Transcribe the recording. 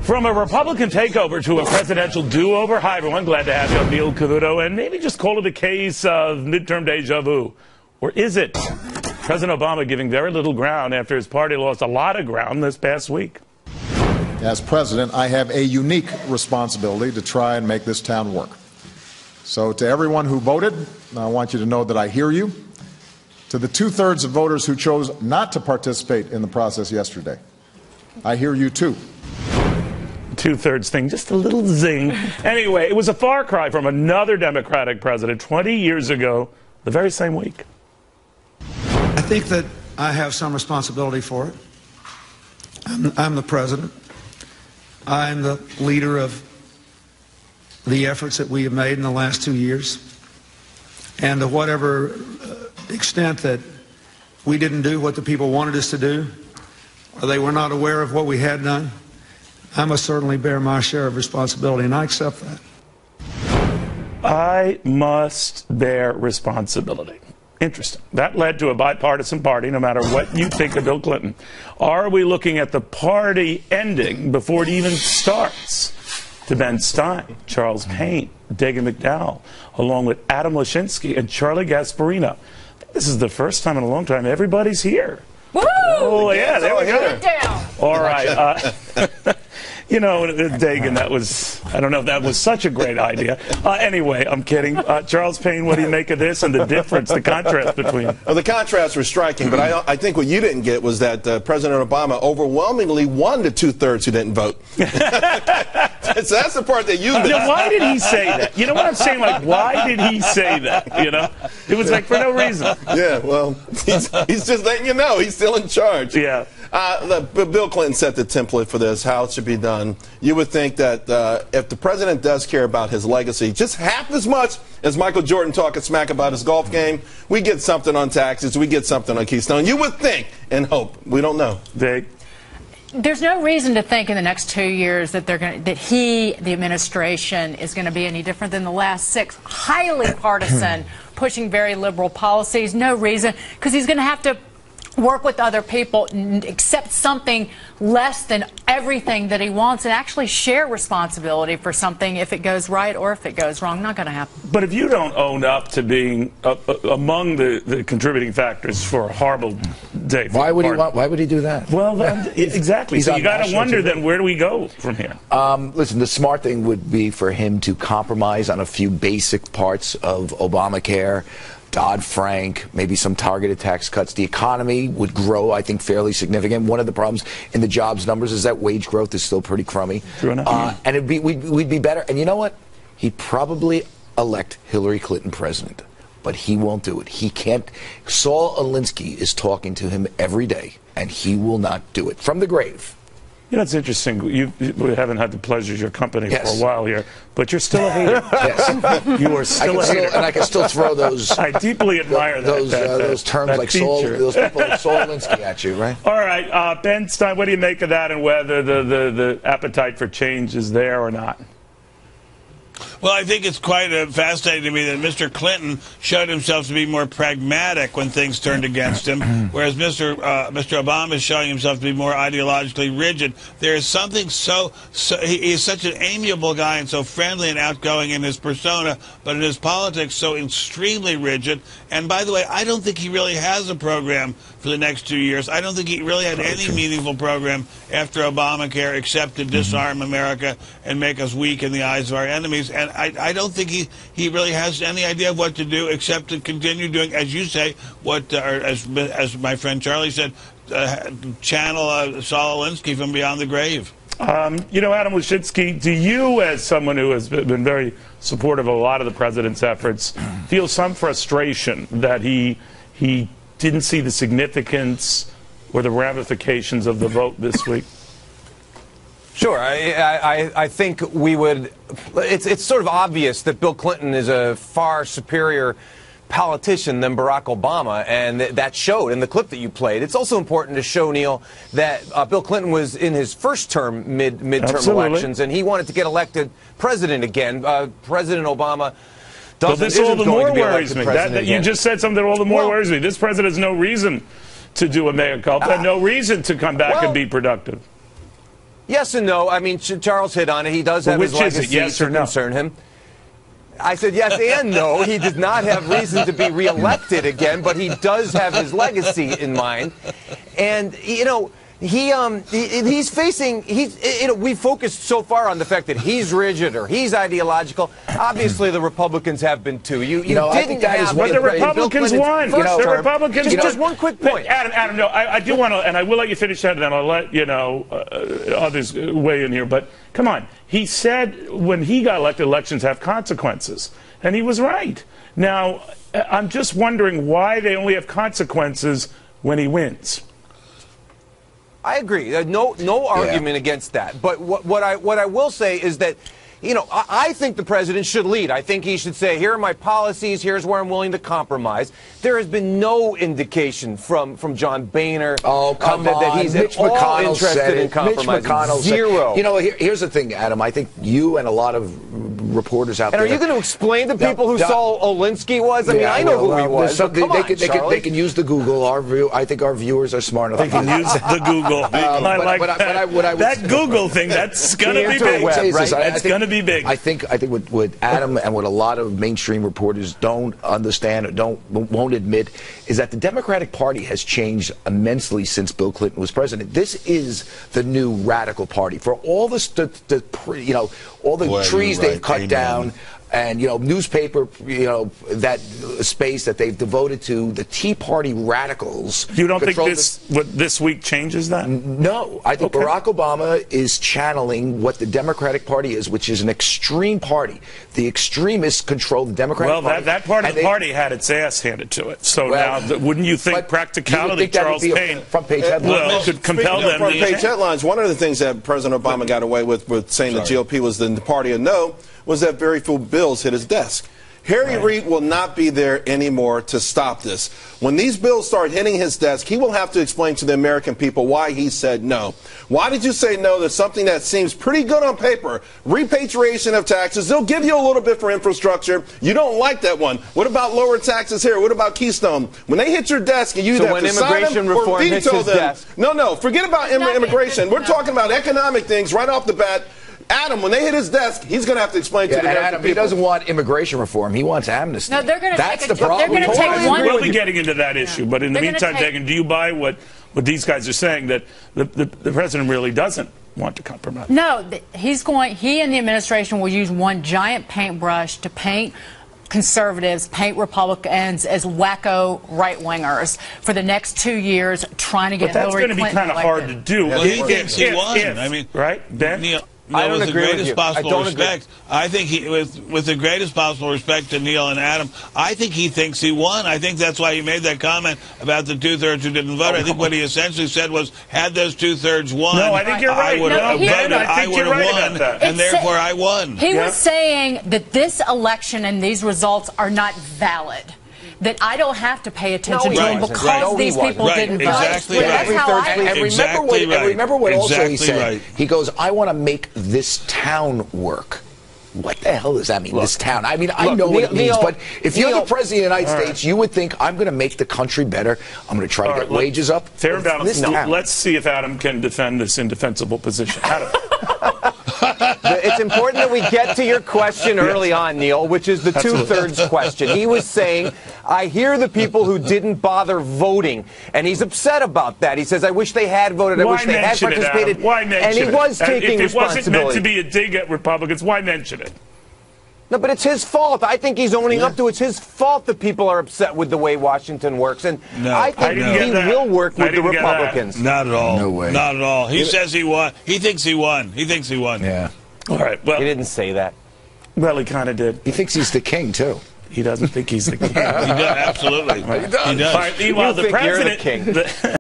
From a Republican takeover to a presidential do-over. Hi, everyone. Glad to have you. I'm Neil Cavuto. And maybe just call it a case of midterm deja vu. Or is it? President Obama giving very little ground after his party lost a lot of ground this past week. As president, I have a unique responsibility to try and make this town work. So to everyone who voted, I want you to know that I hear you. To the two-thirds of voters who chose not to participate in the process yesterday, I hear you too. Two-thirds thing, just a little zing. Anyway, it was a far cry from another Democratic president 20 years ago, the very same week. I think that I have some responsibility for it. I'm the president. I'm the leader of the efforts that we have made in the last 2 years. And to whatever extent that we didn't do what the people wanted us to do, or they were not aware of what we had done, I must certainly bear my share of responsibility, and I accept that. I must bear responsibility. Interesting. That led to a bipartisan party, no matter what you think of Bill Clinton. Are we looking at the party ending before it even starts? To Ben Stein, Charles Payne, Dagan McDowell, along with Adam Lashinsky and Charlie Gasparino. This is the first time in a long time everybody's here. Woo! Oh, yeah, there we go. Down. All right. You know, Dagan, that was, I don't know if that was such a great idea. Anyway, I'm kidding. Charles Payne, what do you make of this and the difference, the contrast between them? Well, the contrasts were striking, but I think what you didn't get was that President Obama overwhelmingly won the two-thirds who didn't vote. So that's the part that you missed. Now, why did he say that? You know what I'm saying? Like, why did he say that? You know? It was like for no reason. Yeah, well, he's just letting you know he's still in charge. Yeah. Bill Clinton set the template for this, how it should be done. You would think that if the president does care about his legacy just half as much as Michael Jordan talking smack about his golf game, we get something on taxes, we get something on Keystone. You would think and hope. We don't know. There's no reason to think in the next 2 years that the administration, is going to be any different than the last 6. Highly partisan, pushing very liberal policies. No reason, because he's going to have to work with other people, accept something less than everything that he wants, and actually share responsibility for something if it goes right or if it goes wrong. Not going to happen. But if you don't own up to being among the contributing factors for a horrible day, why would he do that? Well, exactly. So you got to wonder then, where do we go from here? Listen, the smart thing would be for him to compromise on a few basic parts of Obamacare. Dodd-Frank, maybe some targeted tax cuts. The economy would grow, I think, fairly significant. One of the problems in the jobs numbers is that wage growth is still pretty crummy. True enough. And we'd be better. And you know what? He'd probably elect Hillary Clinton president, but he won't do it. He can't. Saul Alinsky is talking to him every day, and he will not do it. From the grave. You know, it's interesting. You haven't had the pleasure of your company for a while here, but you're still a hater. Yes. You are still a hater. And I can still throw those. I deeply admire those terms like Saul, those people like Saul Alinsky at you, right? All right, Ben Stein, what do you make of that, and whether the appetite for change is there or not? Well, I think it's quite fascinating to me that Mr. Clinton showed himself to be more pragmatic when things turned against him, whereas Mr. Obama is showing himself to be more ideologically rigid. There is something he is such an amiable guy and so friendly and outgoing in his persona, but in his politics so extremely rigid. And by the way, I don't think he really has a program for the next 2 years. I don't think he really had any meaningful program after Obamacare except to disarm America and make us weak in the eyes of our enemies. And I don't think he really has any idea of what to do except to continue doing, as you say, what, or as my friend Charlie said, channel Saul Alinsky from beyond the grave. You know, Adam Lashinsky, do you, as someone who has been very supportive of a lot of the president's efforts, feel some frustration that he didn't see the significance or the ramifications of the vote this week? Sure. I think we would. It's sort of obvious that Bill Clinton is a far superior politician than Barack Obama, and that showed in the clip that you played. It's also important to show, Neil, that Bill Clinton was in his first term midterm elections, and he wanted to get elected president again. President Obama doesn't. This all the more worries me. You just said something that all the more worries me. This president has no reason to do a mea culpa, and no reason to come back and be productive. Yes and no. I mean, Charles hit on it. He does have his legacy yes or to no? concern him. I said yes and no. He does not have reason to be reelected again, but he does have his legacy in mind. And, you know, he's facing, we focused so far on the fact that he's rigid or he's ideological. Obviously, the Republicans have been too. You I think that is But the Republicans won. The Republicans won. Just one quick point. Adam, no, I do want to, and I will let you finish that, and then I'll let, others weigh in here. But come on. He said when he got elected, elections have consequences. And he was right. Now, I'm just wondering why they only have consequences when he wins. I agree. No argument against that. But what I will say is that, you know, I think the president should lead. I think he should say, here are my policies, here's where I'm willing to compromise. There has been no indication from John Boehner that he's Mitch at all McConnell interested in compromising. Mitch McConnell Zero. You know, here's the thing, Adam. I think you and a lot of reporters out and there. are you going to explain to people who Saul Alinsky was? I mean, I know who he was. So They can use the Google. I think our viewers are smart enough. They can use the Google. I like that Google thing. That's going to be big. That's going to be big. I think what Adam and what a lot of mainstream reporters don't understand or won't admit is that the Democratic Party has changed immensely since Bill Clinton was president. This is the new radical party. For all the trees they've cut down, and newspaper, that space that they've devoted to the Tea Party radicals. You don't think this week changes that? No, I think Barack Obama is channeling what the Democratic Party is, which is an extreme party. The extremists control the Democratic Party. Well, that part of the party had its ass handed to it. So now, wouldn't you think practicality, Charles Payne, front page headlines could compel them? Front page headlines. One of the things that President Obama got away with saying the GOP was the party of no, was that very few bills hit his desk. Harry Reid will not be there anymore to stop this. When these bills start hitting his desk, he will have to explain to the American people why he said no. Why did you say no to something that seems pretty good on paper? Repatriation of taxes. They'll give you a little bit for infrastructure. You don't like that one. What about lower taxes here? What about Keystone? When they hit your desk and you have to sign them or veto them. No, forget about immigration. We're talking about economic things right off the bat. Adam, when they hit his desk, he's going to have to explain to the American people. He doesn't want immigration reform. He wants amnesty. No, they're going to That's the problem. They're going to take one. We'll be getting into that issue, but in the meantime, do you buy what these guys are saying, that the president really doesn't want to compromise? No, he and the administration will use one giant paintbrush to paint conservatives, paint Republicans as wacko right-wingers for the next 2 years, trying to get Hillary Clinton elected. But that's going to be kind of hard to do. Well, he thinks he won. I mean, right, Ben? Neil, I don't with the agree greatest with you. possible respect, I think with the greatest possible respect to Neil and Adam, I think he thinks he won. I think that's why he made that comment about the two-thirds who didn't vote. I think what he essentially said was, had those two-thirds won, no, I think you're right. I would have voted. I would have won, and therefore I won. He was saying that this election and these results are not valid. That I don't have to pay attention to them because these people didn't vote. Exactly right. That's how and remember what also he said. He goes, I want to make this town work. What the hell does that mean, this town? I mean, I know what it means, but if you're the president of the United States, you would think, I'm going to make the country better. I'm going to try to get wages up. Fair balance. Let's see if Adam can defend this indefensible position. Adam. It's important that we get to your question early on, Neil, which is the two-thirds question. He was saying, I hear the people who didn't bother voting, and he's upset about that. He says, I wish they had voted. I wish they had participated. Why mention it? And he was taking responsibility. If it wasn't meant to be a dig at Republicans, why mention it? No, but it's his fault. I think he's owning up to it's his fault that people are upset with the way Washington works. And I think he will work with the Republicans. Not at all. No way. Not at all. He says he won. He thinks he won. He thinks he won. Yeah. All right. Well, he didn't say that. Well, he kind of did. He thinks he's the king, too. He doesn't think he's the king. He does, absolutely. He does. He does. All right, meanwhile, the president. You're the king.